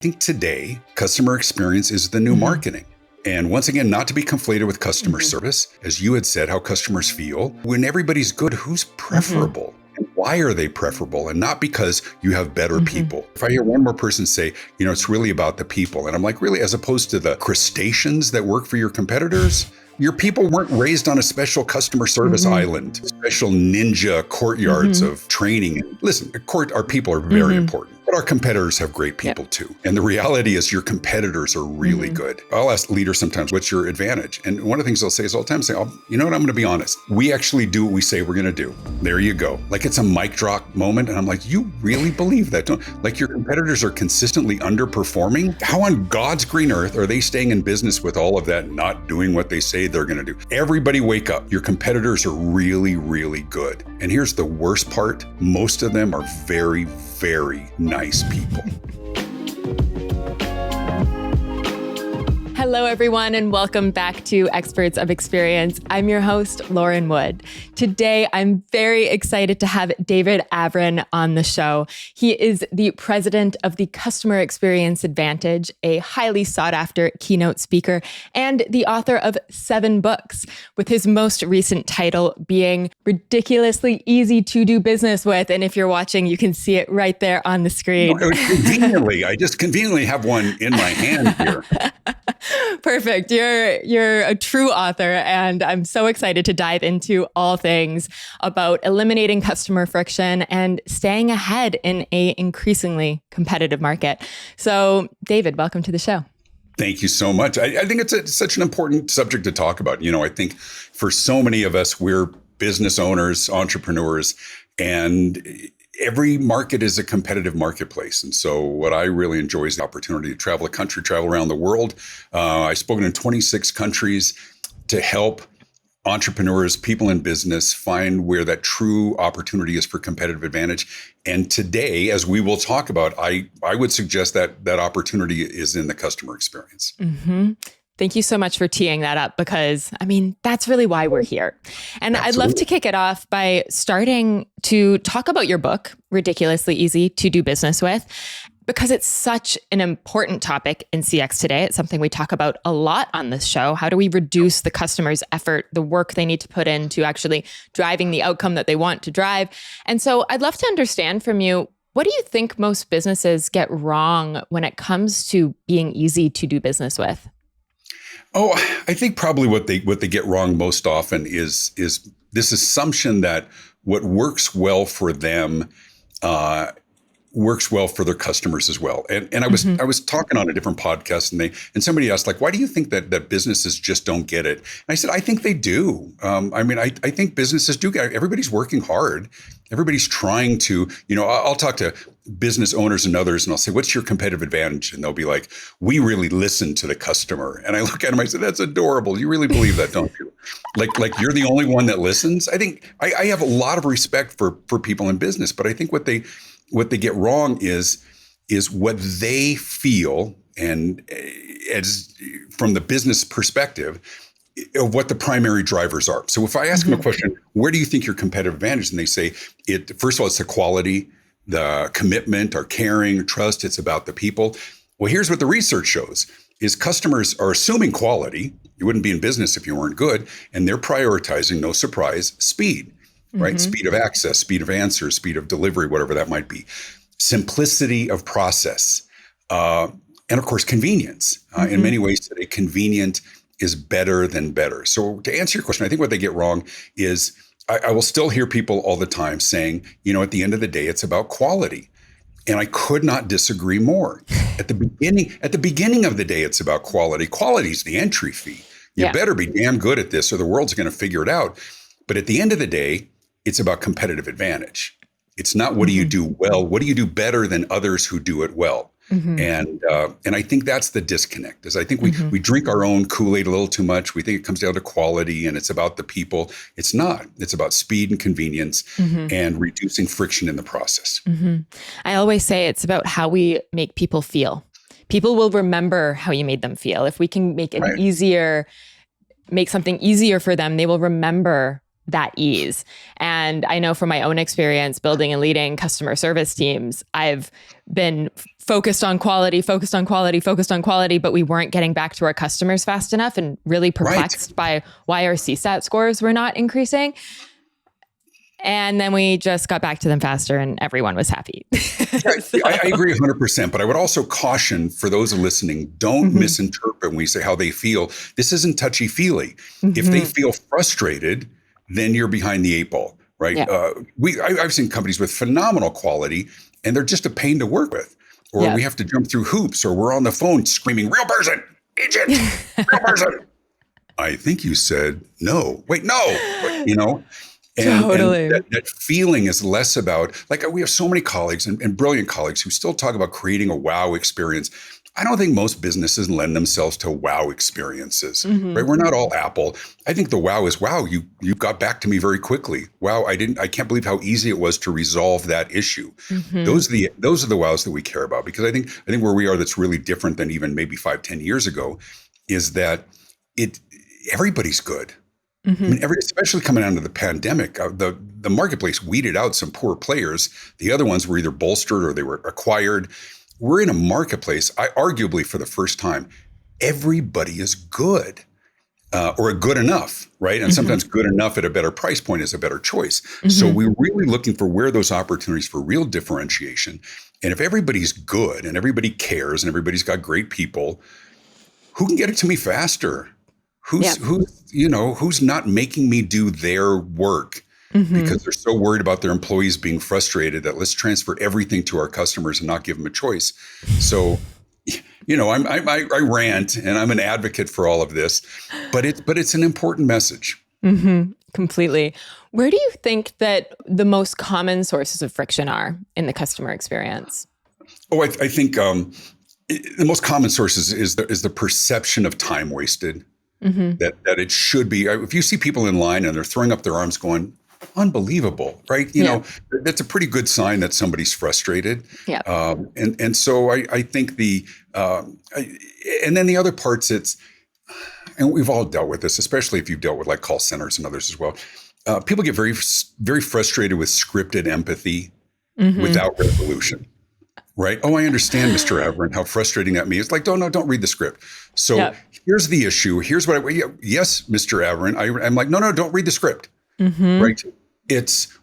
I think today, customer experience is the new marketing. And once again, not to be conflated with customer service, as you had said, how customers feel. When everybody's good, who's preferable? And why are they preferable? And not because you have better people. If I hear one more person say, it's really about the people. And I'm like, really, as opposed to the crustaceans that work for your competitors? Your people weren't raised on a special customer service island, special ninja courtyards of training. Listen, our people are very important, but our competitors have great people too. And the reality is your competitors are really good. I'll ask leaders sometimes, what's your advantage? And one of the things they'll say is all the time, you know what, I'm going to be honest. We actually do what we say we're going to do. There you go. Like it's a mic drop moment. And I'm like, you really believe that? Like your competitors are consistently underperforming? How on God's green earth are they staying in business with all of that, not doing what they say they're going to do? Everybody wake up. Your competitors are really, really good. And here's the worst part. Most of them are very, very nice people. Hello, everyone, and welcome back to Experts of Experience. I'm your host, Lauren Wood. Today, I'm very excited to have David Avrin on the show. He is the president of the Customer Experience Advantage, a highly sought-after keynote speaker, and the author of 7 books, with his most recent title being Ridiculously Easy to Do Business With. And if you're watching, you can see it right there on the screen. I just conveniently have one in my hand here. Perfect. You're a true author, and I'm so excited to dive into all things about eliminating customer friction and staying ahead in a increasingly competitive market. So, David, welcome to the show. Thank you so much. I think it's such an important subject to talk about. I think for so many of us, we're business owners, entrepreneurs, and every market is a competitive marketplace. And so what I really enjoy is the opportunity to travel the country, travel around the world. I've spoken in 26 countries to help entrepreneurs, people in business find where that true opportunity is for competitive advantage. And today, as we will talk about, I would suggest that that opportunity is in the customer experience. Thank you so much for teeing that up, because that's really why we're here. And Absolutely. I'd love to kick it off by starting to talk about your book, Ridiculously Easy to Do Business With, because it's such an important topic in CX today. It's something we talk about a lot on this show. How do we reduce the customer's effort, the work they need to put into actually driving the outcome that they want to drive? And so I'd love to understand from you, what do you think most businesses get wrong when it comes to being easy to do business with? Oh, I think probably what they get wrong most often is this assumption that what works well for them works well for their customers as well. And I was talking on a different podcast, and somebody asked, like, why do you think that businesses just don't get it? And I said, I think they do. I think businesses do get it. Everybody's working hard. Everybody's trying to, I'll talk to business owners and others, and I'll say, what's your competitive advantage? And they'll be like, we really listen to the customer. And I look at them, I say, that's adorable. You really believe that, don't you? Like you're the only one that listens. I think I have a lot of respect for people in business, but I think what they get wrong is what they feel, and as from the business perspective, of what the primary drivers are. So if I ask them a question, where do you think your competitive advantage is? And they say, first of all, it's the quality, the commitment, our caring, trust. It's about the people. Well, here's what the research shows is customers are assuming quality. You wouldn't be in business if you weren't good. And they're prioritizing, no surprise, speed, right? Speed of access, speed of answers, speed of delivery, whatever that might be. Simplicity of process. And of course, convenience. In many ways today, convenient is better than better. So to answer your question, I think what they get wrong is I will still hear people all the time saying, at the end of the day, it's about quality. And I could not disagree more. At the beginning of the day, it's about quality. Quality is the entry fee. You better be damn good at this or the world's going to figure it out. But at the end of the day, it's about competitive advantage. It's not what do you do well? What do you do better than others who do it well? And I think that's the disconnect. Is I think we drink our own Kool-Aid a little too much. We think it comes down to quality and it's about the people. It's not. It's about speed and convenience and reducing friction in the process. I always say it's about how we make people feel. People will remember how you made them feel. If we can make it easier, make something easier for them, they will remember that ease. And I know from my own experience building and leading customer service teams, I've been focused on quality, but we weren't getting back to our customers fast enough and really perplexed by why our CSAT scores were not increasing. And then we just got back to them faster and everyone was happy. I agree 100%. But I would also caution for those listening, don't misinterpret when we say how they feel. This isn't touchy-feely. If they feel frustrated, then you're behind the eight ball, right? Yeah. I've seen companies with phenomenal quality and they're just a pain to work with. Or we have to jump through hoops, or we're on the phone screaming, real person, agent, real person. I think you said no. Wait, no. And, totally. and that feeling is less about, like, we have so many colleagues and brilliant colleagues who still talk about creating a wow experience. I don't think most businesses lend themselves to wow experiences, right? We're not all Apple. I think the wow is, wow, you got back to me very quickly. Wow, I can't believe how easy it was to resolve that issue. Those are the wows that we care about, because I think where we are that's really different than even maybe 5-10 years ago is that everybody's good. I mean, especially coming out of the pandemic, the marketplace weeded out some poor players. The other ones were either bolstered or they were acquired. We're in a marketplace, arguably for the first time, everybody is good or good enough, right? And sometimes good enough at a better price point is a better choice. So we're really looking for where those opportunities for real differentiation. And if everybody's good and everybody cares and everybody's got great people, who can get it to me faster? Who's not making me do their work because they're so worried about their employees being frustrated that let's transfer everything to our customers and not give them a choice. So, I rant and I'm an advocate for all of this, but it's an important message. Completely. Where do you think that the most common sources of friction are in the customer experience? Oh, I think the most common sources is the perception of time wasted. That it should be. If you see people in line and they're throwing up their arms going, unbelievable, right? You know, that's a pretty good sign that somebody's frustrated. Yeah. And so I think and then the other parts, and we've all dealt with this, especially if you've dealt with like call centers and others as well. People get very, very frustrated with scripted empathy without resolution. Right. Oh, I understand, Mr. Avrin, how frustrating that means. It's like, don't read the script. So here's the issue. Here's what yes, Mr. Avrin. I'm like, no, don't read the script. Right.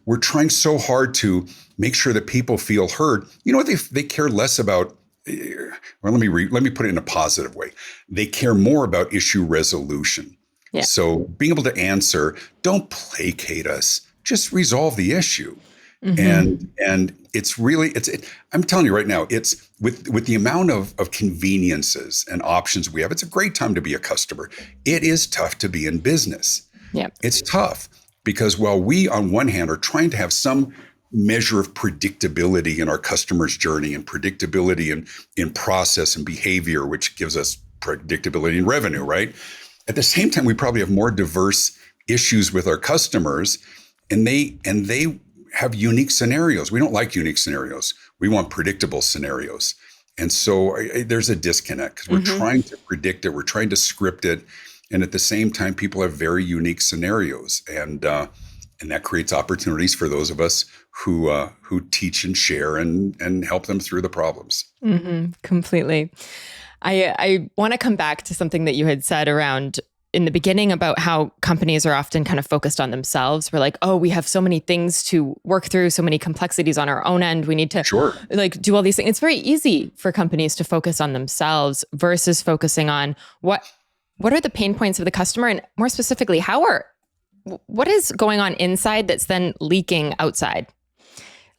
We're trying so hard to make sure that people feel heard. You know what? They care less about, well, let me put it in a positive way. They care more about issue resolution. Yeah. So being able to answer, don't placate us, just resolve the issue. And it's really, I'm telling you right now, it's with the amount of conveniences and options we have, it's a great time to be a customer. It is tough to be in business. Yeah. It's tough because while we on one hand are trying to have some measure of predictability in our customer's journey and predictability in process and behavior, which gives us predictability in revenue, right? At the same time, we probably have more diverse issues with our customers, and they have unique scenarios. We don't like unique scenarios. We want predictable scenarios. And so there's a disconnect because we're trying to predict it. We're trying to script it. And at the same time, people have very unique scenarios. And that creates opportunities for those of us who teach and share and help them through the problems. Completely. I want to come back to something that you had said around in the beginning about how companies are often kind of focused on themselves. We're like, oh, we have so many things to work through, so many complexities on our own end. We need to do all these things. It's very easy for companies to focus on themselves versus focusing on what are the pain points of the customer, and more specifically, what is going on inside that's then leaking outside?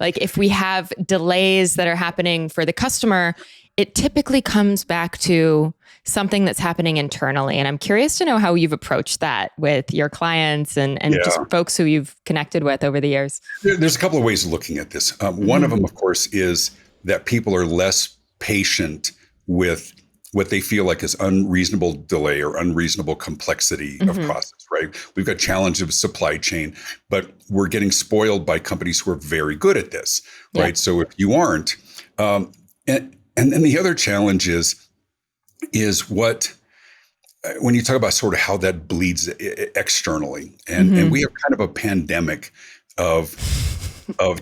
Like if we have delays that are happening for the customer, it typically comes back to something that's happening internally. And I'm curious to know how you've approached that with your clients and just folks who you've connected with over the years. There's a couple of ways of looking at this. One of them, of course, is that people are less patient with what they feel like is unreasonable delay or unreasonable complexity of process, right? We've got challenges of supply chain, but we're getting spoiled by companies who are very good at this, right? So if you aren't, and then the other challenge is what, when you talk about sort of how that bleeds externally, and we have kind of a pandemic of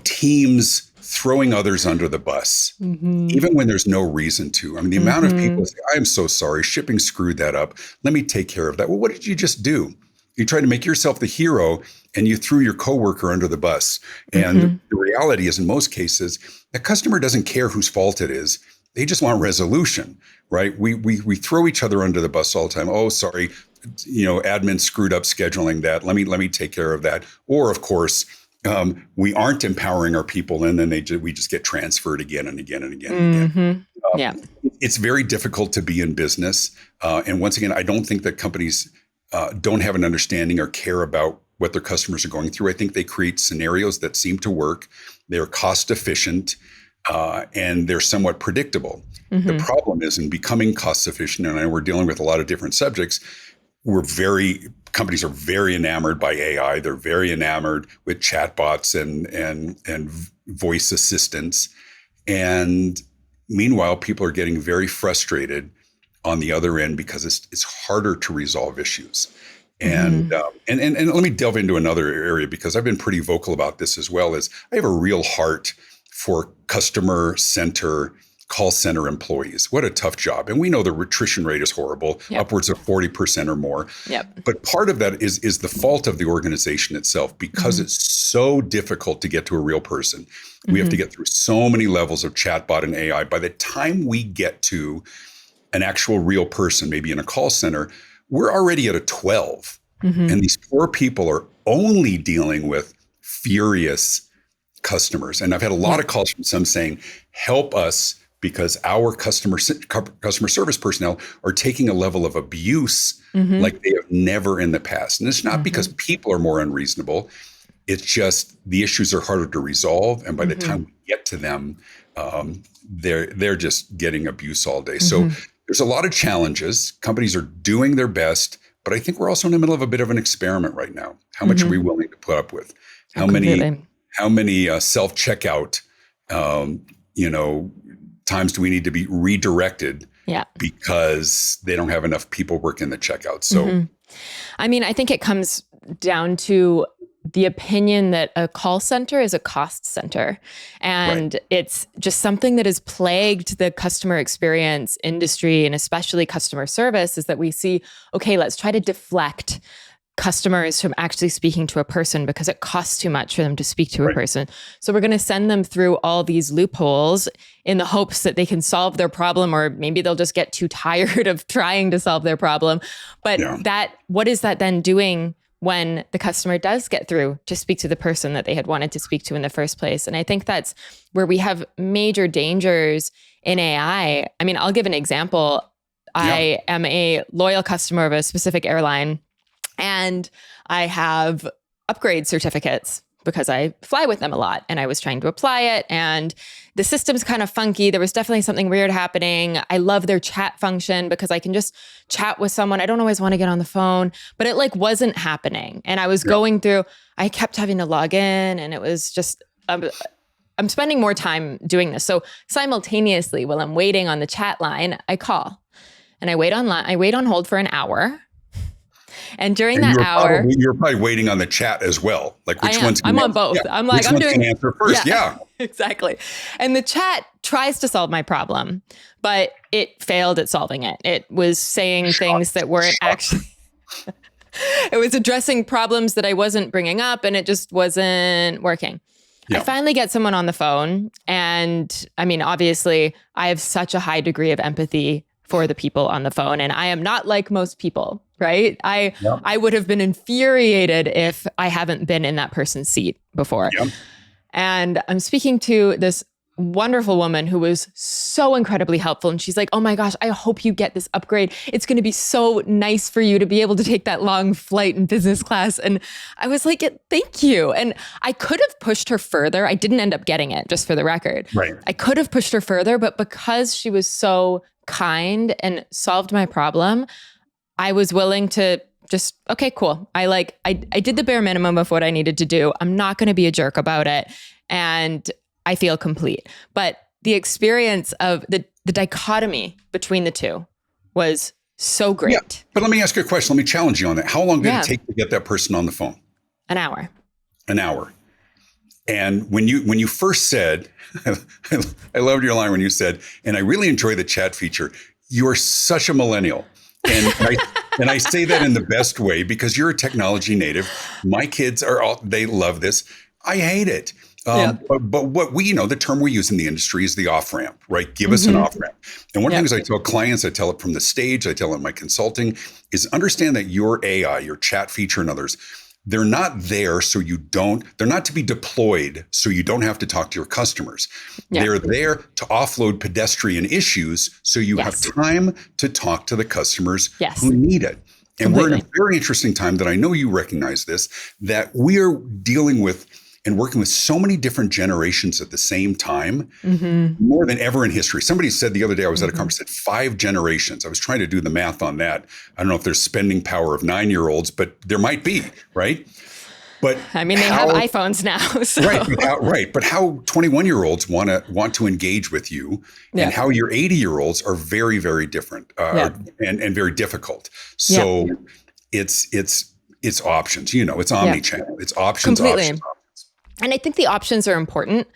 teams throwing others under the bus, even when there's no reason to. I mean, the amount of people say, I am so sorry, shipping screwed that up. Let me take care of that. Well, what did you just do? You tried to make yourself the hero and you threw your coworker under the bus. And the reality is, in most cases, the customer doesn't care whose fault it is. They just want resolution, right? We throw each other under the bus all the time. Oh, sorry, admin screwed up scheduling that. Let me take care of that. Or, of course, we aren't empowering our people, and then we just get transferred again and again and again and again. It's very difficult to be in business. And once again, I don't think that companies don't have an understanding or care about what their customers are going through. I think they create scenarios that seem to work. They're cost efficient, and they're somewhat predictable. The problem is, in becoming cost efficient, and we're dealing with a lot of different subjects, companies are very enamored by AI. They're very enamored with chatbots and voice assistants. And meanwhile, people are getting very frustrated on the other end because it's harder to resolve issues. And let me delve into another area, because I've been pretty vocal about this as well. Is I have a real heart for customer center call center employees. What a tough job. And we know the attrition rate is horrible, upwards of 40% or more. But part of that is the fault of the organization itself, because it's so difficult to get to a real person. We have to get through so many levels of chatbot and AI. By the time we get to an actual real person, maybe in a call center, we're already at a 12. And these poor people are only dealing with furious customers. And I've had a lot of calls from some saying, help us, because our customer service personnel are taking a level of abuse like they have never in the past. And it's not because people are more unreasonable. It's just the issues are harder to resolve. And by the time we get to them, they're just getting abuse all day. So there's a lot of challenges. Companies are doing their best, but I think we're also in the middle of a bit of an experiment right now. How much are we willing to put up with? How many self-checkout, times do we need to be redirected because they don't have enough people working the checkout? So, I mean, I think it comes down to the opinion that a call center is a cost center. And it's just something that has plagued the customer experience industry, and especially customer service, is that we see, okay, let's try to deflect customers from actually speaking to a person because it costs too much for them to speak to a person. So we're going to send them through all these loopholes in the hopes that they can solve their problem, or maybe they'll just get too tired of trying to solve their problem. But what is that then doing when the customer does get through to speak to the person that they had wanted to speak to in the first place? And I think that's where we have major dangers in AI. I mean, I'll give an example. I am a loyal customer of a specific airline, and I have upgrade certificates because I fly with them a lot, and I was trying to apply it, and the system's kind of funky. There was definitely something weird happening. I love their chat function because I can just chat with someone. I don't always want to get on the phone, but it wasn't happening. And I was going through, I kept having to log in, and it was just, I'm spending more time doing this. So simultaneously, while I'm waiting on the chat line, I call and I wait on hold for an hour. And during that hour, you're probably waiting on the chat as well. Like I'm on both. I'm like, I'm doing answer first. Exactly. And the chat tries to solve my problem, but it failed at solving it. It was saying things that weren't actually, it was addressing problems that I wasn't bringing up, and it just wasn't working. I finally get someone on the phone, and I mean, obviously I have such a high degree of empathy for the people on the phone, and I am not like most people, right? I would have been infuriated if I haven't been in that person's seat before. And I'm speaking to this wonderful woman who was so incredibly helpful. And she's like, oh my gosh, I hope you get this upgrade. It's going to be so nice for you to be able to take that long flight in business class. And I was like, thank you. And I could have pushed her further. I didn't end up getting it, just for the record. I could have pushed her further, but because she was so kind and solved my problem, I was willing to just, okay, cool. I did the bare minimum of what I needed to do. I'm not going to be a jerk about it. And I feel complete. But the experience of the dichotomy between the two was so great. But let me ask you a question. Let me challenge you on that. How long did it take to get that person on the phone? An hour. An hour. And when you first said, I loved your line when you said, and I really enjoy the chat feature. You are such a millennial. And I say that in the best way because you're a technology native. My kids they love this. I hate it. But what the term we use in the industry is the off ramp, right? Give us an off ramp. And one of the things I tell clients, I tell it from the stage, I tell it in my consulting, is understand that your AI, your chat feature and others, they're not there they're not to be deployed so you don't have to talk to your customers. Yeah. They're there to offload pedestrian issues so you have time to talk to the customers who need it. And we're in a very interesting time that I know you recognize this, that we are dealing with and working with so many different generations at the same time, more than ever in history. Somebody said the other day, I was at a conference, said 5 generations. I was trying to do the math on that. I don't know if there's spending power of 9-year-olds, but there might be, right? But I mean, they have iPhones now. So. Right. But how 21-year-olds want to engage with you and how your 80-year-olds are very, very different and very difficult. So it's options, it's omni-channel. It's options, options. And I think the options are important.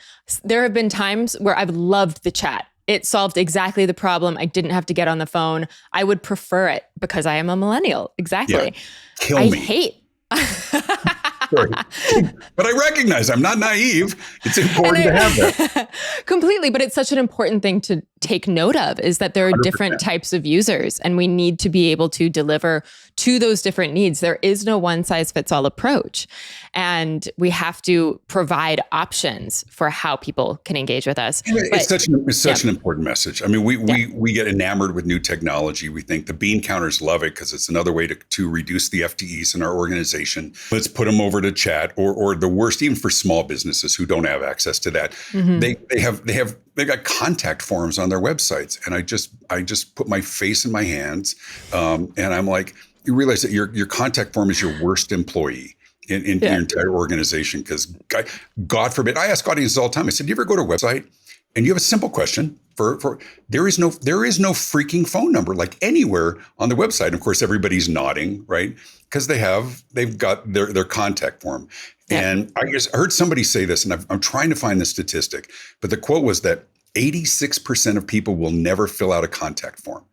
There have been times where I've loved the chat. It solved exactly the problem. I didn't have to get on the phone. I would prefer it because I am a millennial. Exactly. Yeah. Kill me. I hate. But I recognize I'm not naive. It's important to have that. Completely. But it's such an important thing to take note of, is that there are 100%. Different types of users, and we need to be able to deliver to those different needs. There is no one size fits all approach. And we have to provide options for how people can engage with us. It's such an important message. I mean, we get enamored with new technology. We think the bean counters love it because it's another way to reduce the FTEs in our organization. Let's put them over to chat, or the worst, even for small businesses who don't have access to that. They've got contact forms on their websites, and I just put my face in my hands, and I'm like, you realize that your contact form is your worst employee in your entire organization, because God forbid, I ask audiences all the time. I said, do you ever go to a website and you have a simple question for there is no freaking phone number like anywhere on the website. And of course, everybody's nodding, right? Because they've got their contact form. Yeah. And I just heard somebody say this, and I'm trying to find the statistic, but the quote was that 86% of people will never fill out a contact form.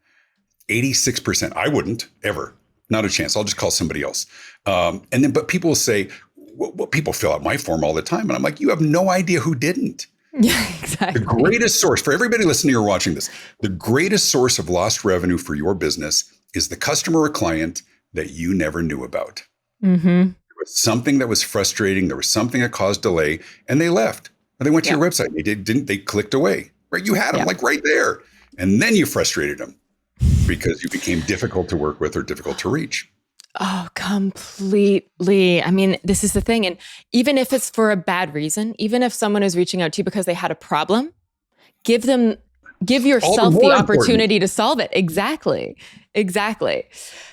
86%. I wouldn't ever. Not a chance. I'll just call somebody else. But people will say, well, people fill out my form all the time. And I'm like, you have no idea who didn't. Yeah, exactly. The greatest source for everybody listening or watching this, the greatest source of lost revenue for your business is the customer or client that you never knew about. Mm-hmm. There was something that was frustrating. There was something that caused delay, and they left. Or they went to your website. They clicked away. Right? You had them like right there. And then you frustrated them because you became difficult to work with or difficult to reach. Oh, completely. I mean, this is the thing. And even if it's for a bad reason, even if someone is reaching out to you because they had a problem, give yourself the opportunity to solve it. Exactly.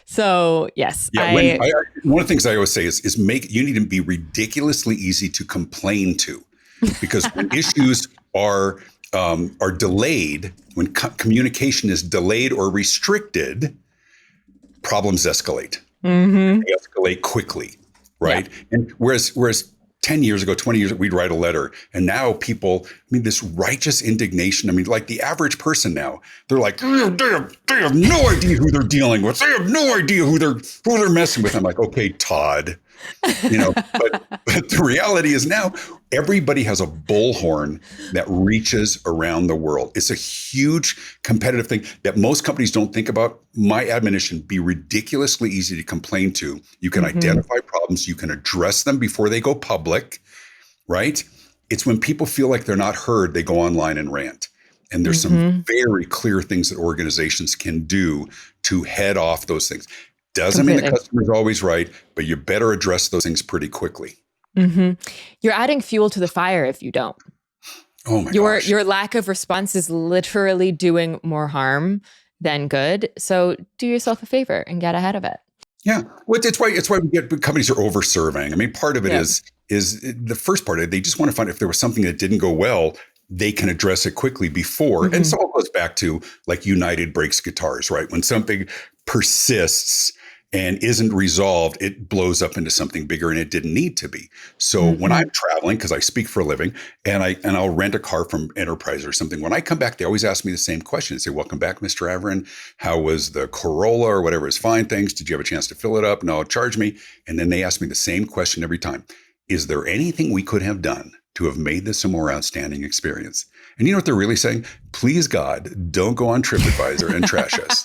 So yes. Yeah, one of the things I always say is you need to be ridiculously easy to complain to, because when issues are delayed, when communication is delayed or restricted, problems escalate. Mm-hmm. They escalate quickly, right? Yeah. And whereas 10 years ago, 20 years ago, we'd write a letter, and now people, this righteous indignation. Like the average person now, they're like, they have no idea who they're dealing with. They have no idea who they're messing with. I'm like, okay, Todd, but the reality is now everybody has a bullhorn that reaches around the world. It's a huge competitive thing that most companies don't think about. My admonition, be ridiculously easy to complain to. You can identify problems. You can address them before they go public, right? It's when people feel like they're not heard, they go online and rant. And there's some very clear things that organizations can do to head off those things. Doesn't mean the customer's always right, but you better address those things pretty quickly. Mm-hmm. You're adding fuel to the fire if you don't. Oh my gosh. Your lack of response is literally doing more harm than good. So do yourself a favor and get ahead of it. Yeah. Well, it's why we get companies are over serving. Part of it is the first part of it, they just want to find if there was something that didn't go well, they can address it quickly before. And so it goes back to like United breaks guitars, right? When something persists and isn't resolved, it blows up into something bigger, and it didn't need to be. So when I'm traveling, because I speak for a living, and I'll rent a car from Enterprise or something, when I come back, they always ask me the same question. They say, "Welcome back, Mr. Avrin. How was the Corolla or whatever? It's fine, thanks. Did you have a chance to fill it up? No, charge me." And then they ask me the same question every time. Is there anything we could have done to have made this a more outstanding experience? And you know what they're really saying? Please God, don't go on TripAdvisor and trash us.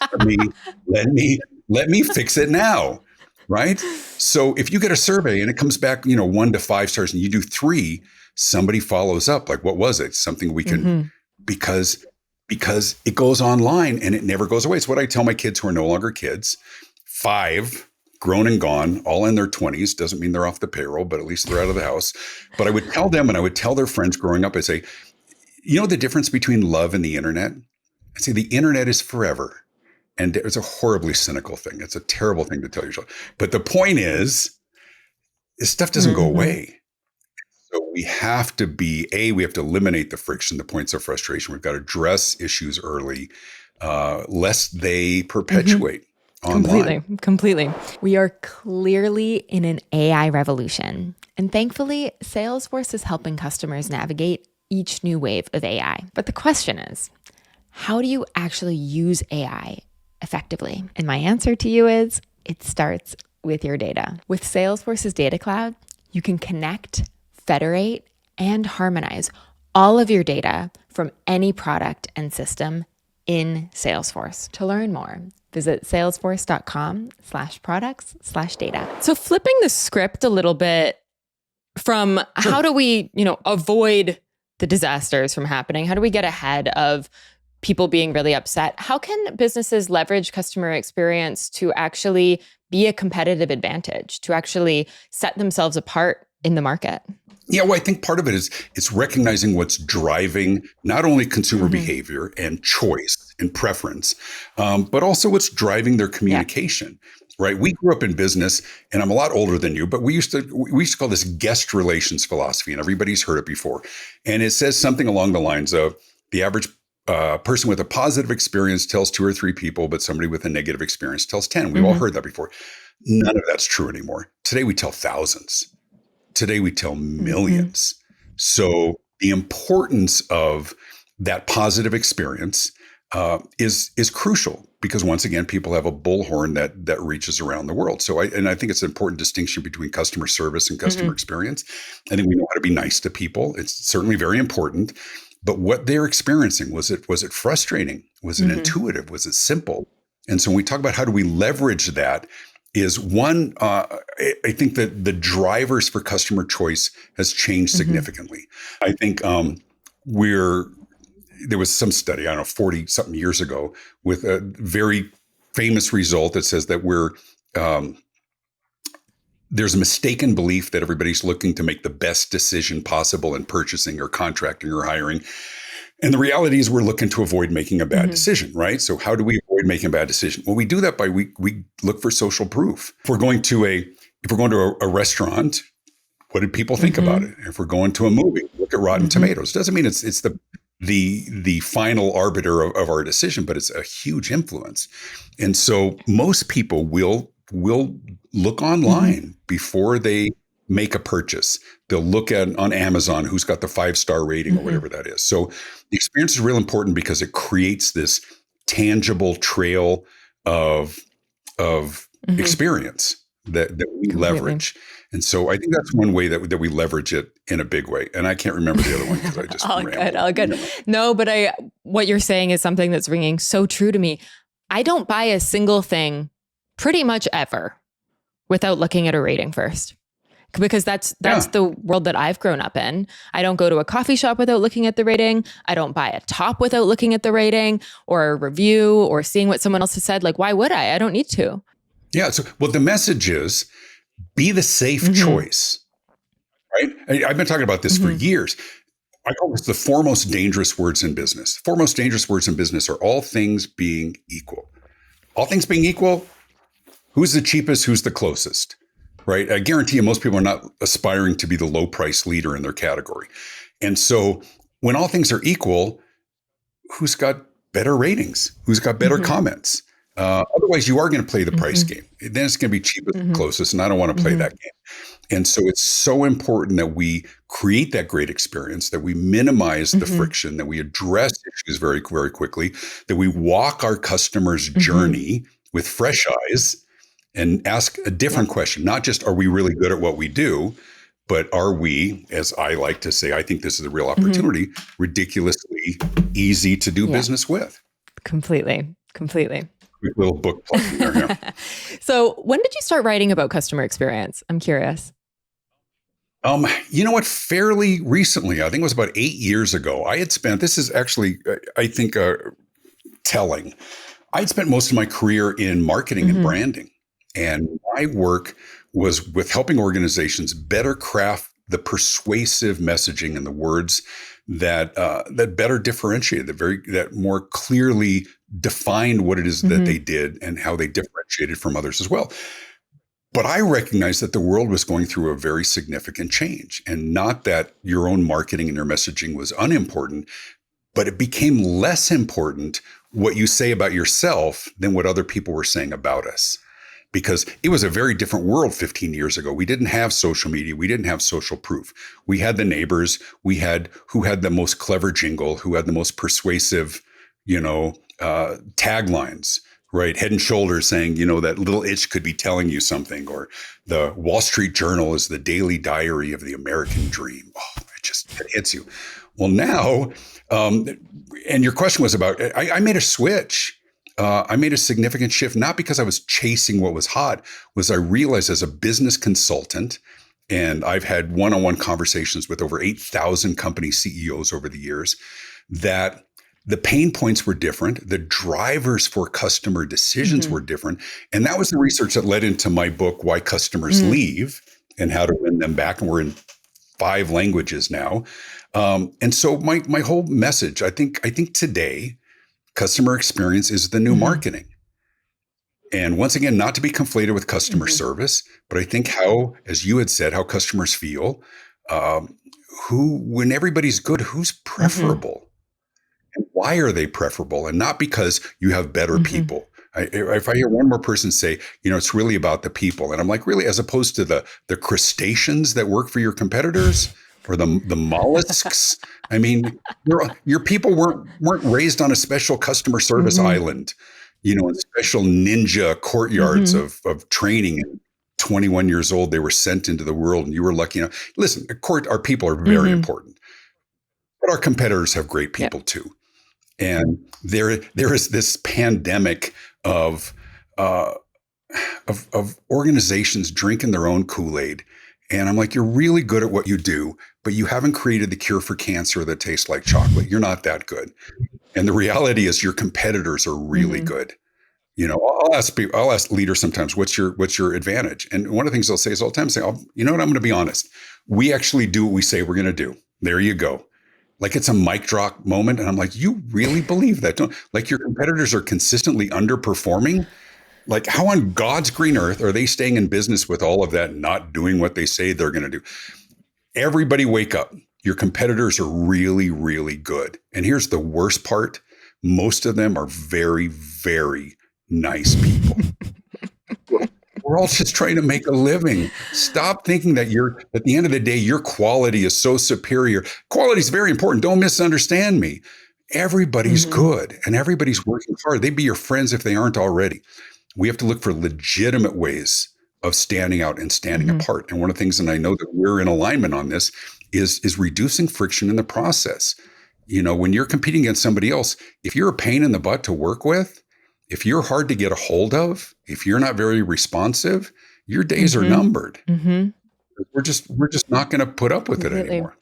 Let me fix it now, right? So if you get a survey and it comes back, 1 to 5 stars, and you do 3, somebody follows up. Like, what was it? Something we can, because it goes online and it never goes away. It's what I tell my kids who are no longer kids. 5, grown and gone, all in their 20s. Doesn't mean they're off the payroll, but at least they're out of the house. But I would tell them, and I would tell their friends growing up, I'd say, you know the difference between love and the internet? I'd say the internet is forever. And it's a horribly cynical thing. It's a terrible thing to tell yourself. But the point is, this stuff doesn't go away. So we have to we have to eliminate the friction, the points of frustration. We've got to address issues early, lest they perpetuate online. Completely. We are clearly in an AI revolution. And thankfully, Salesforce is helping customers navigate each new wave of AI. But the question is, how do you actually use AI effectively? And my answer to you is, it starts with your data. With Salesforce's Data Cloud, you can connect, federate, and harmonize all of your data from any product and system in Salesforce. To learn more, visit salesforce.com/products/data. So flipping the script a little bit from how do we, avoid the disasters from happening? How do we get ahead of people being really upset? How can businesses leverage customer experience to actually be a competitive advantage, to actually set themselves apart in the market? Yeah, well, I think part of it is it's recognizing what's driving not only consumer behavior and choice and preference, but also what's driving their communication. Right? We grew up in business, and I'm a lot older than you, but we used to call this guest relations philosophy, and everybody's heard it before. And it says something along the lines of the average person with a positive experience tells 2 or 3 people, but somebody with a negative experience tells 10. We've all heard that before. None of that's true anymore. Today we tell thousands. Today we tell millions. So the importance of that positive experience is crucial, because once again, people have a bullhorn that reaches around the world. So I think it's an important distinction between customer service and customer experience. I think we know how to be nice to people. It's certainly very important. But what they're experiencing, was it frustrating? Was it intuitive? Was it simple? And so when we talk about how do we leverage that, is one, I think that the drivers for customer choice has changed significantly. I think there was some study, I don't know, 40 something years ago, with a very famous result that says that there's a mistaken belief that everybody's looking to make the best decision possible in purchasing or contracting or hiring. And the reality is we're looking to avoid making a bad decision, right? So how do we avoid making a bad decision? Well, we do that by we look for social proof. If we're going to a restaurant, what did people think about it? If we're going to a movie, look at Rotten Tomatoes. Doesn't mean it's the final arbiter of our decision, but it's a huge influence. And so most people will look online before they make a purchase. They'll look on Amazon who's got the 5-star rating or whatever that is. So the experience is real important because it creates this tangible trail of experience that we leverage. And so I think that's one way that we leverage it in a big way. And I can't remember the other one because I just all good. No, but what you're saying is something that's ringing so true to me. I don't buy a single thing pretty much ever without looking at a rating first. Because that's the world that I've grown up in. I don't go to a coffee shop without looking at the rating. I don't buy a top without looking at the rating or a review or seeing what someone else has said. Like, why would I? I don't need to. Yeah. So, well, the message is be the safe choice, right? I've been talking about this for years. I call this the 4 most dangerous words in business. 4 most dangerous words in business are all things being equal. All things being equal, who's the cheapest? Who's the closest? Right? I guarantee you most people are not aspiring to be the low price leader in their category. And so when all things are equal, who's got better ratings? Who's got better comments? Otherwise, you are going to play the price Mm-hmm. game. Then it's going to be cheapest and Mm-hmm. closest, and I don't want to play Mm-hmm. that game. And so it's so important that we create that great experience, that we minimize the Mm-hmm. friction, that we address issues very, very quickly, that we walk our customers' Mm-hmm. journey with fresh eyes and ask a Yep. different question. Not just, are we really good at what we do? But are we, as I like to say, I think this is a real Mm-hmm. opportunity, ridiculously easy to do Yeah. business with? Completely. Completely. Quick little book plug in there. Yeah. So when did you start writing about customer experience? I'm curious. You know what? Fairly recently, I think it was about 8 years ago, I had spent, this is actually, I think, telling. I'd spent most of my career in marketing and Mm-hmm. branding. And my work was with helping organizations better craft the persuasive messaging and the words that better differentiated, that more clearly defined what it is that Mm-hmm. they did and how they differentiated from others as well. But I recognized that the world was going through a very significant change, and not that your own marketing and your messaging was unimportant, but it became less important what you say about yourself than what other people were saying about us. Because it was a very different world 15 years ago. We didn't have social media. We didn't have social proof. We had the neighbors. We had who had the most clever jingle, who had the most persuasive, taglines, right? Head and Shoulders saying, that little itch could be telling you something, or the Wall Street Journal is the daily diary of the American dream. Oh, it hits you. Well, now, and your question was about, I made a switch. I made a significant shift, not because I was chasing what was hot, was I realized as a business consultant, and I've had one-on-one conversations with over 8,000 company CEOs over the years, that the pain points were different. The drivers for customer decisions Mm-hmm. were different. And that was the research that led into my book, Why Customers Mm-hmm. Leave and How to Win Them Back. And we're in 5 languages now. And so my whole message, I think today, customer experience is the new Mm-hmm. marketing. And once again, not to be conflated with customer Mm-hmm. service, but I think how, as you had said, how customers feel, um, when everybody's good, who's Mm-hmm. preferable? And why are they preferable? And not because you have better Mm-hmm. people. If I hear one more person say, it's really about the people, and I'm like, really, as opposed to the crustaceans that work for your competitors, or the mollusks. I mean, your people weren't raised on a special customer service Mm-hmm. island, in special ninja courtyards Mm-hmm. of training. And 21 years old, they were sent into the world, and you were lucky enough. Listen, our people are very Mm-hmm. important, but our competitors have great Yep. people too. And there is this pandemic of uh, of organizations drinking their own Kool-Aid. And I'm like, you're really good at what you do, but you haven't created the cure for cancer that tastes like chocolate. You're not that good. And the reality is, your competitors are really Mm-hmm. good. I'll ask leaders sometimes, what's your advantage? And one of the things they'll say is all the time, you know what, I'm going to be honest. We actually do what we say we're going to do. There you go. Like, it's a mic drop moment. And I'm like, you really believe that? Don't, like, your competitors are consistently underperforming. Like, how on God's green earth are they staying in business with all of that, not doing what they say they're going to do? Everybody wake up. Your competitors are really, really good. And here's the worst part. Most of them are very, very nice people. We're all just trying to make a living. Stop thinking that at the end of the day, your quality is so superior. Quality is very important. Don't misunderstand me. Everybody's Mm-hmm. good and everybody's working hard. They'd be your friends if they aren't already. We have to look for legitimate ways of standing out and standing Mm-hmm. apart. And one of the things, and I know that we're in alignment on this, is reducing friction in the process. When you're competing against somebody else, if you're a pain in the butt to work with, if you're hard to get a hold of, if you're not very responsive, your days are Mm-hmm. numbered. Mm-hmm. We're just not going to put up with it Completely. anymore.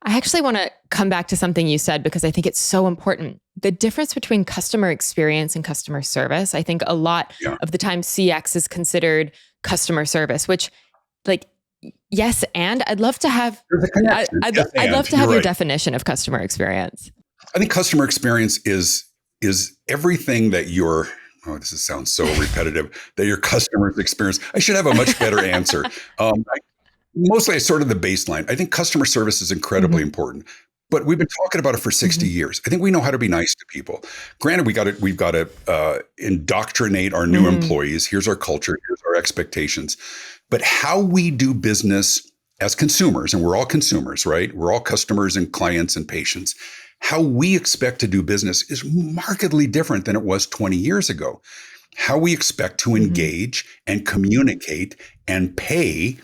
I actually want to come back to something you said because I think it's so important. The difference between customer experience and customer service. I think a lot Yeah. of the time CX is considered customer service, which, like, yes, and I'd love to have There's a connection. Yes, I'd love and to have you're your right. definition of customer experience. I think customer experience is everything that this sounds so repetitive, that your customers experience. I should have a much better answer. Mostly, it's sort of the baseline. I think customer service is incredibly Mm-hmm. important, But we've been talking about it for 60 years. I think we know how to be nice to people. Granted, we've got to indoctrinate our new employees. Here's our culture. Here's our expectations. But how we do business as consumers, and we're all consumers, right? We're all customers and clients and patients. How we expect to do business is markedly different than it was 20 years ago. How we expect to engage and communicate and pay.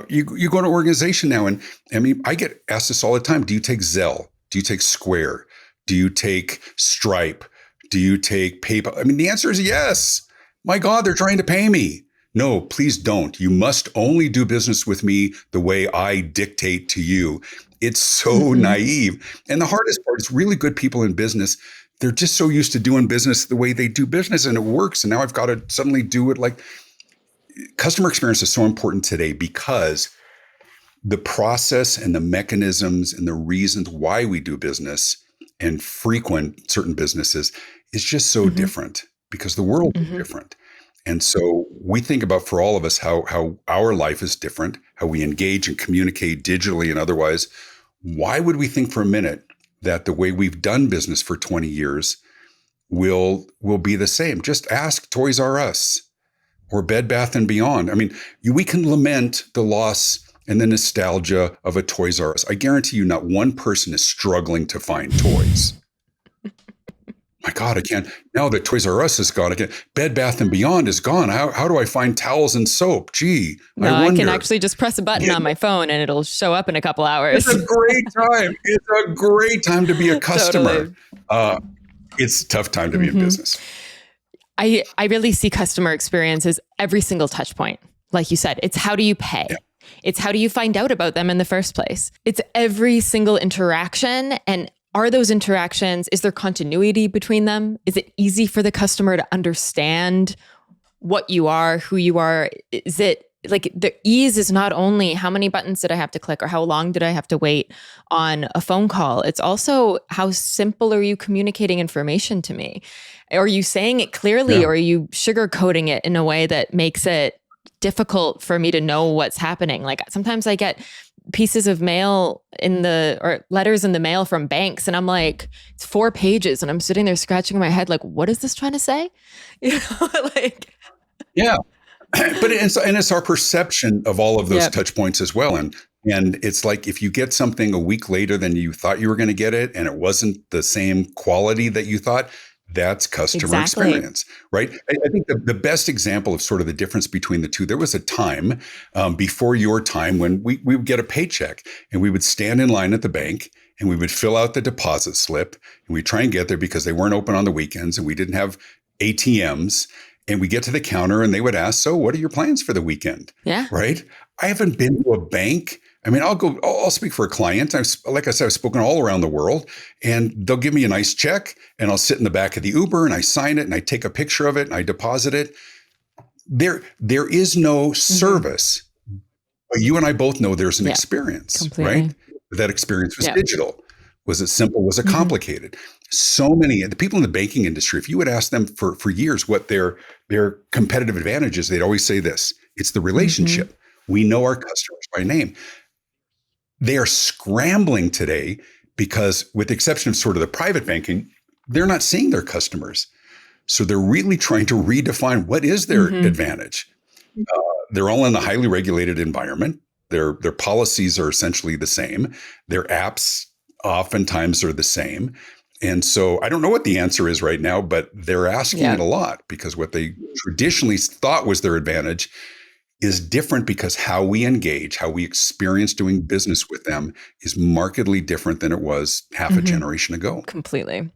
You go to an organization now, and I mean, I get asked this all the time. Do you take Zelle? Do you take Square? Do you take Stripe? Do you take PayPal? I mean, the answer is yes. My God, they're trying to pay me. No, please don't. You must only do business with me the way I dictate to you. It's so naive. And the hardest part is really good people in business. They're just so used to doing business the way they do business, and it works. And now I've got to suddenly do it like. Customer experience is so important today because the process and the mechanisms and the reasons why we do business and frequent certain businesses is just so different because the world is different. And so we think about, for all of us, how our life is different, how we engage and communicate digitally and otherwise. Why would we think for a minute that the way we've done business for 20 years will be the same? Just ask Toys R Us. Or Bed Bath & Beyond. I mean, we can lament the loss and the nostalgia of a Toys R Us. I guarantee you not one person is struggling to find toys. My God, I can't. Now that Toys R Us is gone, again, Bed Bath & Beyond is gone. How do I find towels and soap? Gee, no, I can actually just press a button on my phone and it'll show up in a couple hours. It's a great time. It's a great time to be a customer. Totally. It's a tough time to be in business. I really see customer experience as every single touch point. Like you said, it's how do you pay? Yeah. It's how do you find out about them in the first place? It's every single interaction. And are those interactions, is there continuity between them? Is it easy for the customer to understand what you are, who you are? Is it like the ease is not only how many buttons did I have to click or how long did I have to wait on a phone call? It's also how simple are you communicating information to me? Are you saying it clearly or are you sugarcoating it in a way that makes it difficult for me to know what's happening? Like sometimes I get pieces of mail or letters in the mail from banks and I'm like, it's 4 pages and I'm sitting there scratching my head like, what is this trying to say? You know, like. Yeah. But it's our perception of all of those touch points as well. And it's like if you get something a week later than you thought you were going to get it and it wasn't the same quality that you thought, that's customer experience, right? I think the best example of sort of the difference between the two, there was a time before your time when we would get a paycheck and we would stand in line at the bank and we would fill out the deposit slip and we'd try and get there because they weren't open on the weekends and we didn't have ATMs. And we get to the counter and they would ask, so what are your plans for the weekend? Yeah. Right. I haven't been to a bank. I mean, I'll speak for a client. Like I said, I've spoken all around the world and they'll give me a nice check and I'll sit in the back of the Uber and I sign it and I take a picture of it and I deposit it. There is no service, but you and I both know there's an experience, completely. Right? That experience was digital. Was it simple? Was it complicated? So many the people in the banking industry, if you would ask them for years what their competitive advantage is, they'd always say this: it's the relationship. We know our customers by name. They are scrambling today because, with the exception of sort of the private banking, they're not seeing their customers. So they're really trying to redefine what is their advantage. They're all in a highly regulated environment. Their policies are essentially the same. Their apps oftentimes are the same. And so I don't know what the answer is right now, but they're asking it a lot because what they traditionally thought was their advantage is different because how we engage, how we experience doing business with them is markedly different than it was half a generation ago. Completely.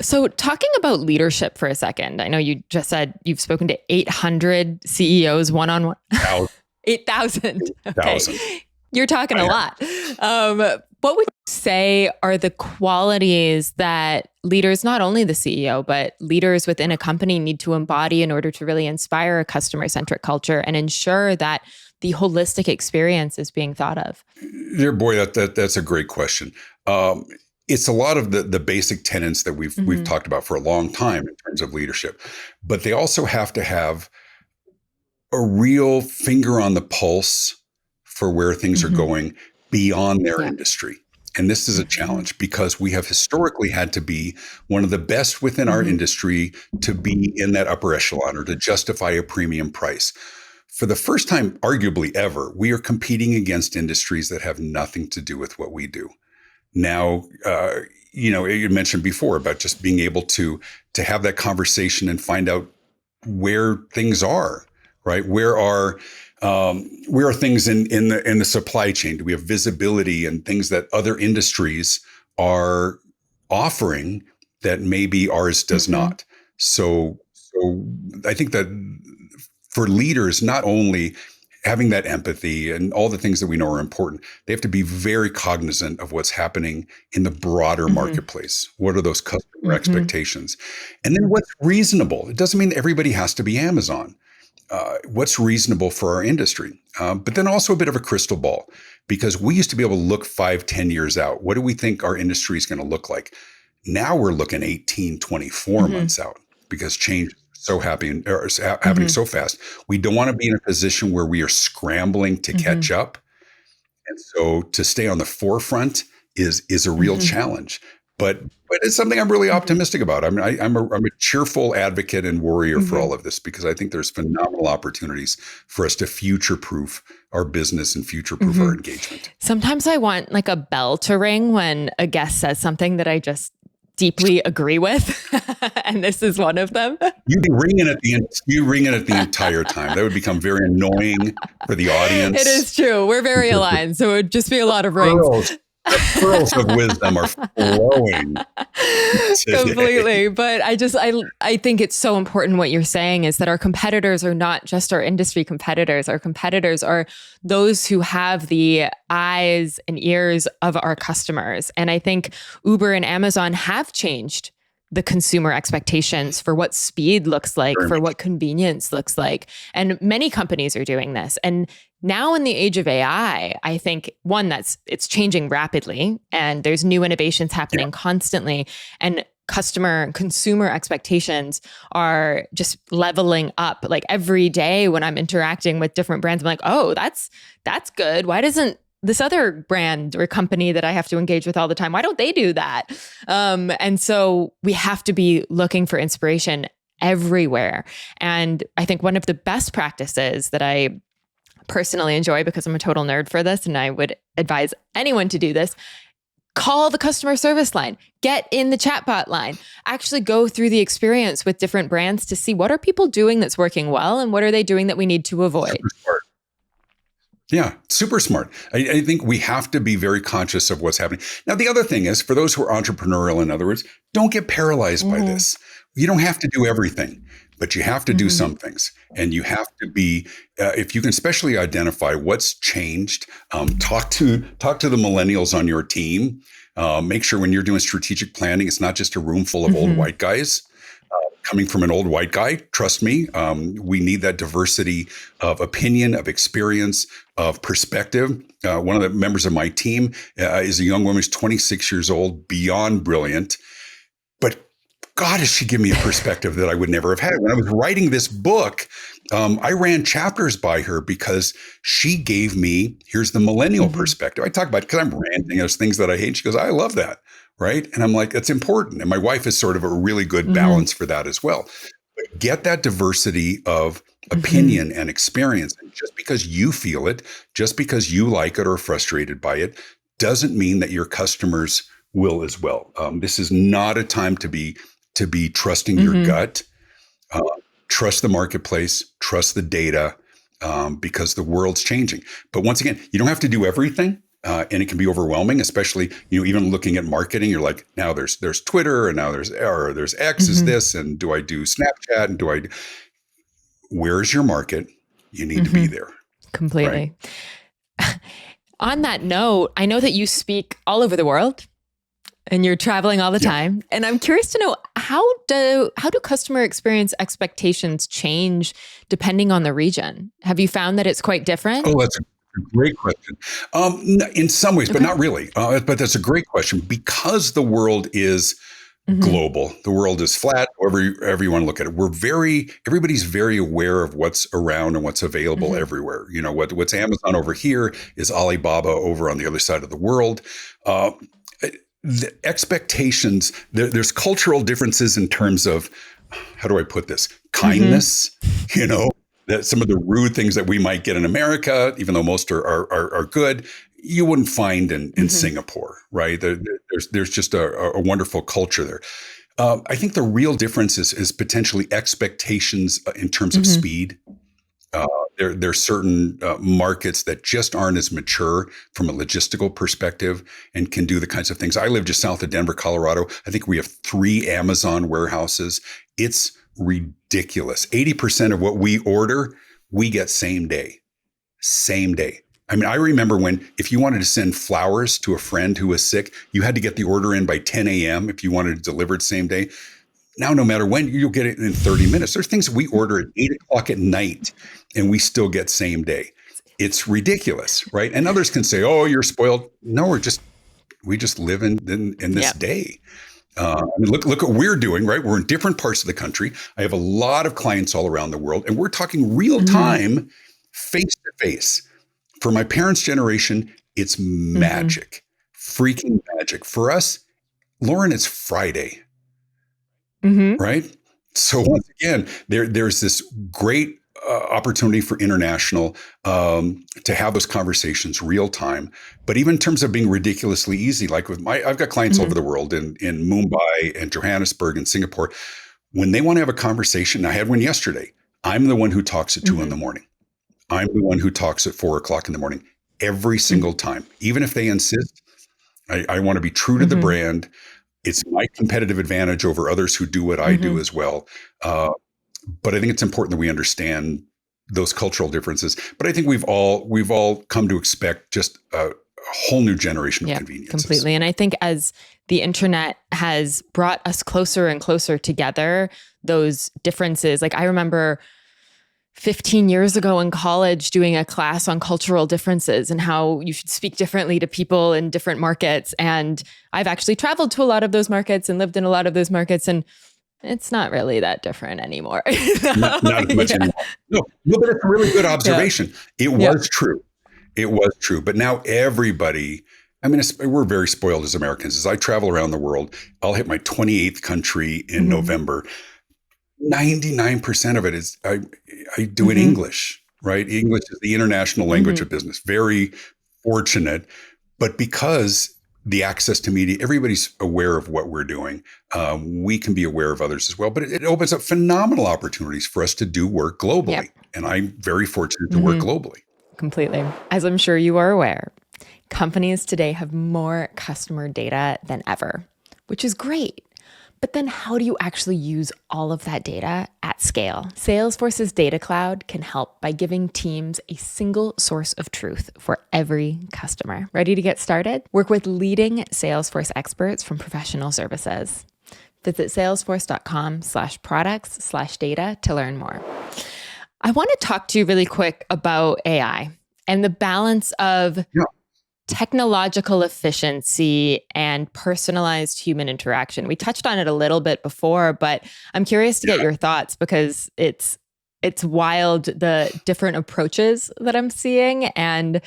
So talking about leadership for a second, I know you just said you've spoken to 800 CEOs one-on-one. 8,000. Okay. You're talking a lot. What would you say are the qualities that leaders, not only the CEO, but leaders within a company need to embody in order to really inspire a customer-centric culture and ensure that the holistic experience is being thought of? Dear boy, that's a great question. It's a lot of the basic tenets that we've talked about for a long time in terms of leadership, but they also have to have a real finger on the pulse for where things are going beyond their industry. And this is a challenge because we have historically had to be one of the best within our industry to be in that upper echelon or to justify a premium price. For the first time, arguably ever, we are competing against industries that have nothing to do with what we do. Now, you mentioned before about just being able to have that conversation and find out where things are, right? Where are things in the supply chain? Do we have visibility and things that other industries are offering that maybe ours does not? So I think that for leaders, not only having that empathy and all the things that we know are important, they have to be very cognizant of what's happening in the broader marketplace. What are those customer expectations? And then what's reasonable? It doesn't mean everybody has to be Amazon. What's reasonable for our industry? But then also a bit of a crystal ball, because we used to be able to look 5-10 years out. What do we think our industry is going to look like? Now we're looking 18, 24 months out because change happening so fast. We don't want to be in a position where we are scrambling to catch up. And so to stay on the forefront is a real challenge. But it's something I'm really optimistic about. I mean, I'm a cheerful advocate and warrior for all of this, because I think there's phenomenal opportunities for us to future-proof our business and future-proof our engagement. Sometimes I want like a bell to ring when a guest says something that I just deeply agree with, and this is one of them. You'd be ringing it the entire time. That would become very annoying for the audience. It is true. We're very aligned, so it would just be a lot of rings. The pearls of wisdom are flowing today. Completely. But I think it's so important what you're saying is that our competitors are not just our industry competitors. Our competitors are those who have the eyes and ears of our customers. And I think Uber and Amazon have changed the consumer expectations for what speed looks like, for what convenience looks like. And many companies are doing this. And now in the age of AI, I think it's changing rapidly and there's new innovations happening constantly. And consumer expectations are just leveling up. Like every day when I'm interacting with different brands, I'm like, oh, that's good. Why doesn't this other brand or company that I have to engage with all the time, why don't they do that? And so we have to be looking for inspiration everywhere. And I think one of the best practices that I personally enjoy, because I'm a total nerd for this, and I would advise anyone to do this, call the customer service line, get in the chatbot line, actually go through the experience with different brands to see what are people doing that's working well and what are they doing that we need to avoid. Yeah, super smart. I think we have to be very conscious of what's happening. Now, the other thing is, for those who are entrepreneurial, in other words, don't get paralyzed by this. You don't have to do everything, but you have to do some things. And you have to be, if you can especially identify what's changed, talk to the millennials on your team. Make sure when you're doing strategic planning, it's not just a room full of old white guys. Coming from an old white guy, trust me, we need that diversity of opinion, of experience, of perspective. One of the members of my team is a young woman who's 26 years old, beyond brilliant. But God, has she given me a perspective that I would never have had. When I was writing this book, I ran chapters by her because she gave me, here's the millennial perspective. I talk about it because I'm ranting, there's things that I hate. She goes, I love that. Right. And I'm like, that's important. And my wife is sort of a really good balance for that as well. But get that diversity of opinion and experience. And just because you feel it, just because you like it or are frustrated by it, doesn't mean that your customers will as well. This is not a time to be trusting your gut. Trust the marketplace, trust the data, because the world's changing. But once again, you don't have to do everything. And it can be overwhelming, especially, even looking at marketing. You're like, now there's Twitter, and now there's X is this, and do I do Snapchat, and where's your market? You need to be there. Completely. Right? On that note, I know that you speak all over the world and you're traveling all the time. And I'm curious to know, how do customer experience expectations change depending on the region? Have you found that it's quite different? Oh, that's a great question. In some ways, but not really. But that's a great question, because the world is Mm-hmm. global. The world is flat, however you want to look at it. Everybody's very aware of what's around and what's available Mm-hmm. everywhere. What's Amazon over here is Alibaba over on the other side of the world. Uh, the expectations, there's cultural differences in terms of, how do I put this? Mm-hmm. Kindness, that some of the rude things that we might get in America, even though most are good, you wouldn't find in Mm-hmm. Singapore, right? There's just a wonderful culture there. I think the real difference is potentially expectations in terms of Mm-hmm. speed. Uh, there's certain markets that just aren't as mature from a logistical perspective and can do the kinds of things. I live just south of Denver, Colorado. I think we have 3 Amazon warehouses. It's ridiculous. 80% of what we order, we get same day. Same day. I mean, I remember if you wanted to send flowers to a friend who was sick, you had to get the order in by 10 a.m. if you wanted it delivered same day. Now, no matter when, you'll get it in 30 minutes. There's things that we order at 8 o'clock at night and we still get same day. It's ridiculous, right? And others can say, oh, you're spoiled. No, we just live in this Yep. day. I mean, look what we're doing, right? We're in different parts of the country. I have a lot of clients all around the world, and we're talking real Mm-hmm. time, face to face. For my parents' generation, it's Mm-hmm. magic, freaking magic. For us, Lauren, it's Friday, Mm-hmm. right? So once again, there's this great opportunity for international to have those conversations real time. But even in terms of being ridiculously easy, like I've got clients Mm-hmm. over the world in Mumbai and Johannesburg and Singapore. When they want to have a conversation, I had one yesterday. I'm the one who talks at 2 in Mm-hmm. the morning. I'm the one who talks at 4 o'clock in the morning every single time, even if they insist. I want to be true to the Mm-hmm. brand. It's my competitive advantage over others who do what I do Mm-hmm. as well. Uh, but I think it's important that we understand those cultural differences. But I think we've all come to expect just a whole new generation of Yeah, conveniences. completely. And I think as the internet has brought us closer and closer together, those differences, like I remember 15 years ago in college doing a class on cultural differences and how you should speak differently to people in different markets. And I've actually traveled to a lot of those markets and lived in a lot of those markets. And it's not really that different anymore. Not as much Yeah. anymore. No, but it's a really good Yeah. observation. It Yeah. was true. It was true. But now everybody, I mean, we're very spoiled as Americans. As I travel around the world, I'll hit my 28th country in Mm-hmm. November. 99% of it is I do in Mm-hmm. English, right? English is the international language Mm-hmm. of business. Very fortunate. But because the access to media, everybody's aware of what we're doing. We can be aware of others as well. But it opens up phenomenal opportunities for us to do work globally. Yep. And I'm very fortunate to work Mm-hmm. globally. Completely. As I'm sure you are aware, companies today have more customer data than ever, which is great. But then how do you actually use all of that data at scale? Salesforce's Data Cloud can help by giving teams a single source of truth for every customer. Ready to get started? Work with leading Salesforce experts from professional services. Visit salesforce.com/products/data to learn more. I want to talk to you really quick about AI and the balance of Yeah. technological efficiency and personalized human interaction. We touched on it a little bit before, but I'm curious to get your thoughts because it's wild the different approaches that I'm seeing, and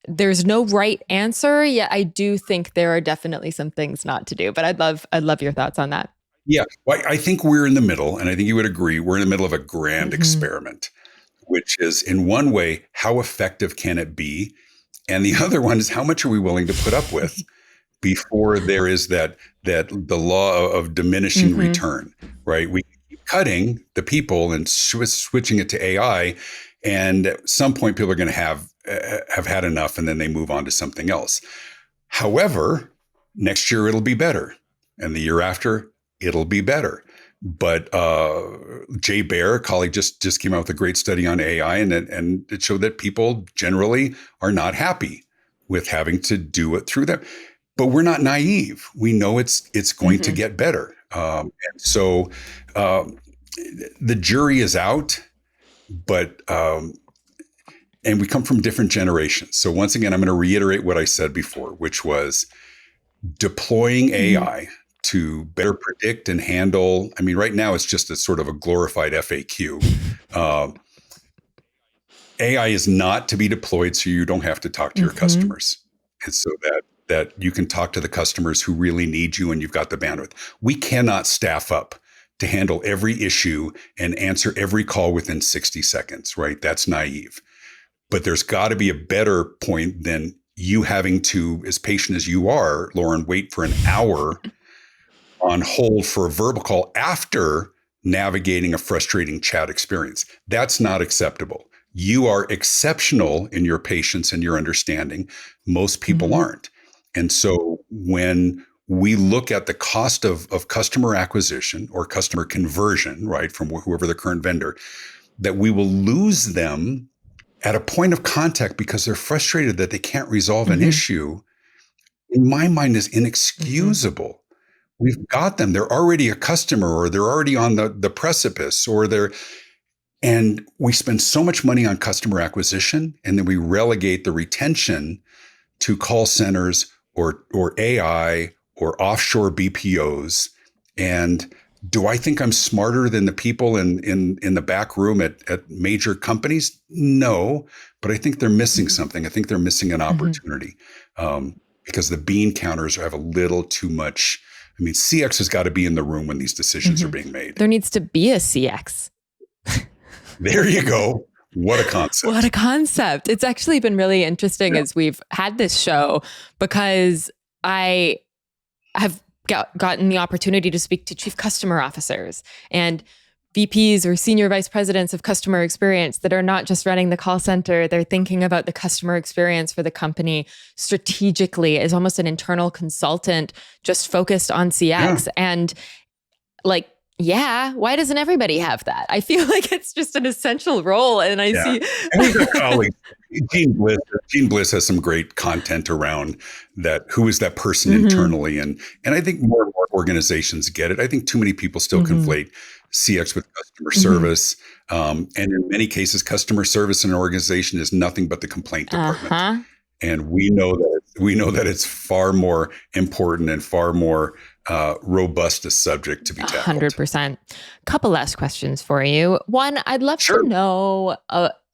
there's no right answer. Yet I do think there are definitely some things not to do. But I'd love your thoughts on that. Yeah. Well, I think we're in the middle, and I think you would agree, we're in the middle of a grand Mm-hmm. experiment, which is in one way, how effective can it be? And the other one is how much are we willing to put up with before there is that the law of diminishing Mm-hmm. return, right? We keep cutting the people and switching it to AI, and at some point people are going to have had enough, and then they move on to something else. However, next year it'll be better, and the year after it'll be better. But Jay Baer, a colleague, just came out with a great study on AI, and it showed that people generally are not happy with having to do it through them. But we're not naive. We know it's going to Mm-hmm. get better. And so the jury is out, but and we come from different generations. So once again, I'm going to reiterate what I said before, which was deploying Mm-hmm. AI to better predict and handle. I mean, right now it's just a sort of a glorified FAQ. AI is not to be deployed so you don't have to talk to your customers. And so that you can talk to the customers who really need you and you've got the bandwidth. We cannot staff up to handle every issue and answer every call within 60 seconds, right? That's naive. But there's got to be a better point than you having to, as patient as you are, Lauren, wait for an hour on hold for a verbal call after navigating a frustrating chat experience. That's not acceptable. You are exceptional in your patience and your understanding. Most people aren't. And so when we look at the cost of customer acquisition or customer conversion, right, from whoever the current vendor, that we will lose them at a point of contact because they're frustrated that they can't resolve an issue, in my mind is inexcusable. We've got them. They're already a customer or they're already on the precipice and we spend so much money on customer acquisition and then we relegate the retention to call centers or AI or offshore BPOs. And do I think I'm smarter than the people in the back room at major companies? No, but I think they're missing something. I think they're missing an opportunity because the bean counters have a little too much. I mean, CX has got to be in the room when these decisions are being made. There needs to be a CX. There you go. What a concept. What a concept. It's actually been really interesting as we've had this show because I have gotten the opportunity to speak to chief customer officers and VPs or senior vice presidents of customer experience that are not just running the call center. They're thinking about the customer experience for the company strategically as almost an internal consultant just focused on CX. And like, why doesn't everybody have that? I feel like it's just an essential role. And I see. And we've got colleagues. Gene Bliss has some great content around that. Who is that person internally? And I think more and more organizations get it. I think too many people still conflate CX with customer service. And in many cases, customer service in an organization is nothing but the complaint department. And we know that it's far more important and far more robust a subject to be tackled. 100%. Couple last questions for you. One, I'd love to know,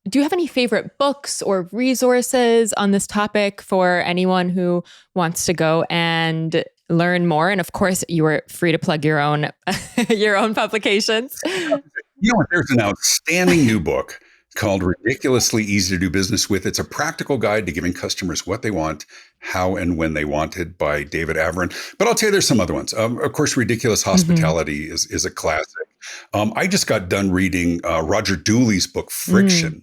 do you have any favorite books or resources on this topic for anyone who wants to go and learn more? And of course, you are free to plug your own publications. You know what? There's an outstanding new book called Ridiculously Easy to Do Business With. It's a practical guide to giving customers what they want, how and when they want it, by David Avrin. But I'll tell you, there's some other ones. Of course, Ridiculous Hospitality is a classic. I just got done reading Roger Dooley's book, Friction.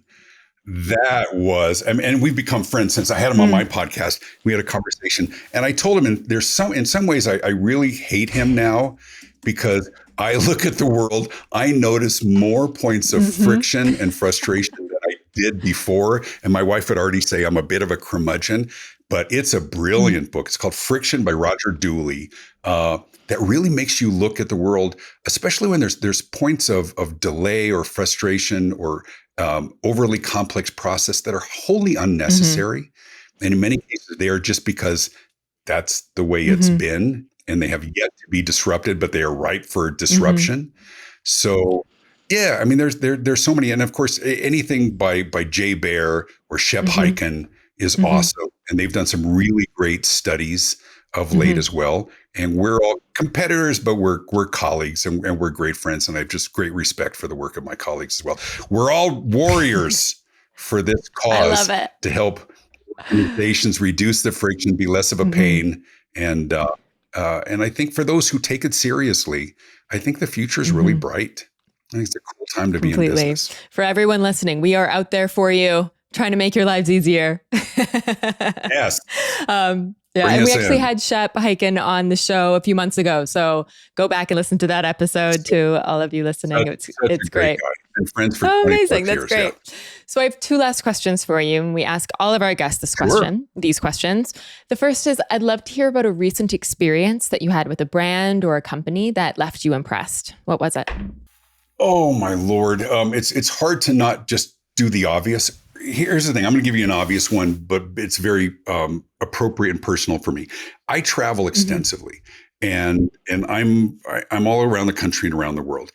That was, and we've become friends since I had him on my podcast. We had a conversation and I told him, and in some ways I really hate him now because I look at the world, I notice more points of friction and frustration than I did before. And my wife would already say I'm a bit of a curmudgeon, but it's a brilliant book. It's called Friction by Roger Dooley. That really makes you look at the world, especially when there's points of delay or frustration or overly complex process that are wholly unnecessary. And in many cases, they are just because that's the way it's been and they have yet to be disrupted, but they are ripe for disruption. So yeah, I mean, there's so many. And of course, anything by Jay Baer or Shep Hyken is awesome. And they've done some really great studies of late as well. And we're all competitors, but we're colleagues and we're great friends. And I have just great respect for the work of my colleagues as well. We're all warriors for this cause to help organizations reduce the friction, be less of a pain. And I think for those who take it seriously, I think the future is really bright. I think it's a cool time to be in business. For everyone listening, we are out there for you, trying to make your lives easier. Yes. Yeah, and we actually had Shep Hyken on the show a few months ago. So go back and listen to that episode to all of you listening. It's great. And friends for amazing. That's years, great. Yeah. So I have two last questions for you. And we ask all of our guests these questions. The first is, I'd love to hear about a recent experience that you had with a brand or a company that left you impressed. What was it? Oh my Lord. It's hard to not just do the obvious. Here's the thing. I'm going to give you an obvious one, but it's very appropriate and personal for me. I travel extensively. and I'm all around the country and around the world.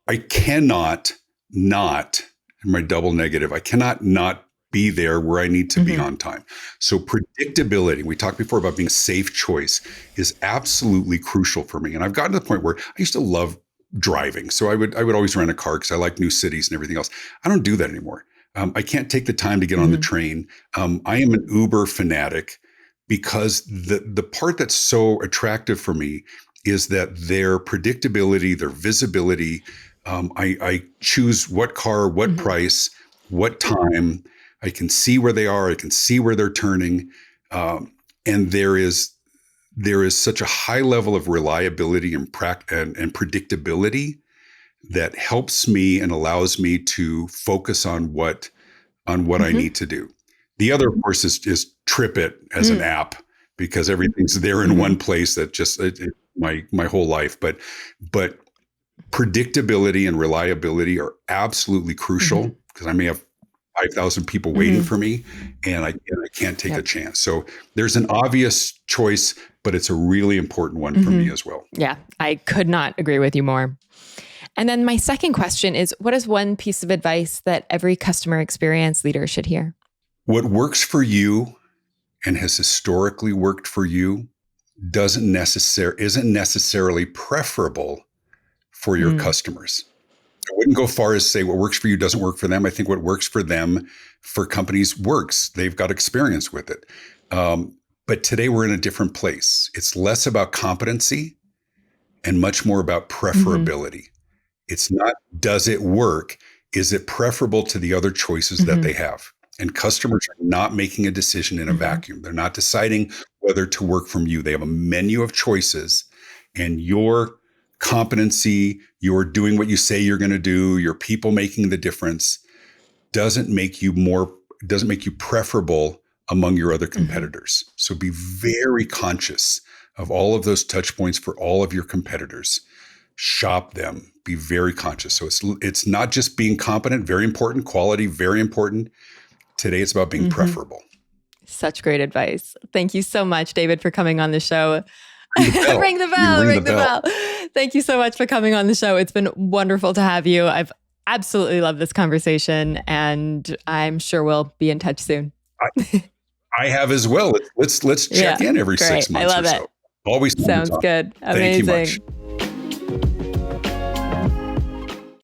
I cannot not, my double negative, I cannot not be there where I need to be on time. So predictability, we talked before about being a safe choice, is absolutely crucial for me. And I've gotten to the point where I used to love driving. So I would always rent a car because I like new cities and everything else. I don't do that anymore. I can't take the time to get on the train. I am an Uber fanatic because the part that's so attractive for me is that their predictability, their visibility. I choose what car, what price, what time. I can see where they are. I can see where they're turning, and there is such a high level of reliability and predictability that helps me and allows me to focus on what I need to do. The other, of course, is TripIt as an app, because everything's there in one place. That just my whole life, but predictability and reliability are absolutely crucial, because I may have 5,000 people waiting for me, and I can't take a chance. So there's an obvious choice, but it's a really important one for me as well. Yeah, I could not agree with you more. And then my second question is, what is one piece of advice that every customer experience leader should hear? What works for you and has historically worked for you isn't necessarily preferable for your customers. I wouldn't go far as say what works for you doesn't work for them. I think what works for them, for companies, works. They've got experience with it. But today we're in a different place. It's less about competency and much more about preferability. It's not, does it work? Is it preferable to the other choices that they have? And customers are not making a decision in a vacuum. They're not deciding whether to work from you. They have a menu of choices, and your competency, you're doing what you say you're going to do, your people making the difference, doesn't make you preferable among your other competitors. So be very conscious of all of those touch points for all of your competitors. Shop them, be very conscious. So it's not just being competent, very important, quality, very important. Today it's about being preferable. Such great advice. Thank you so much, David, for coming on the show. Ring the bell. Ring the bell. Thank you so much for coming on the show. It's been wonderful to have you. I've absolutely loved this conversation, and I'm sure we'll be in touch soon. I have as well. Let's check in every 6 months I love or it. so. Always sounds good. Amazing. Thank you much.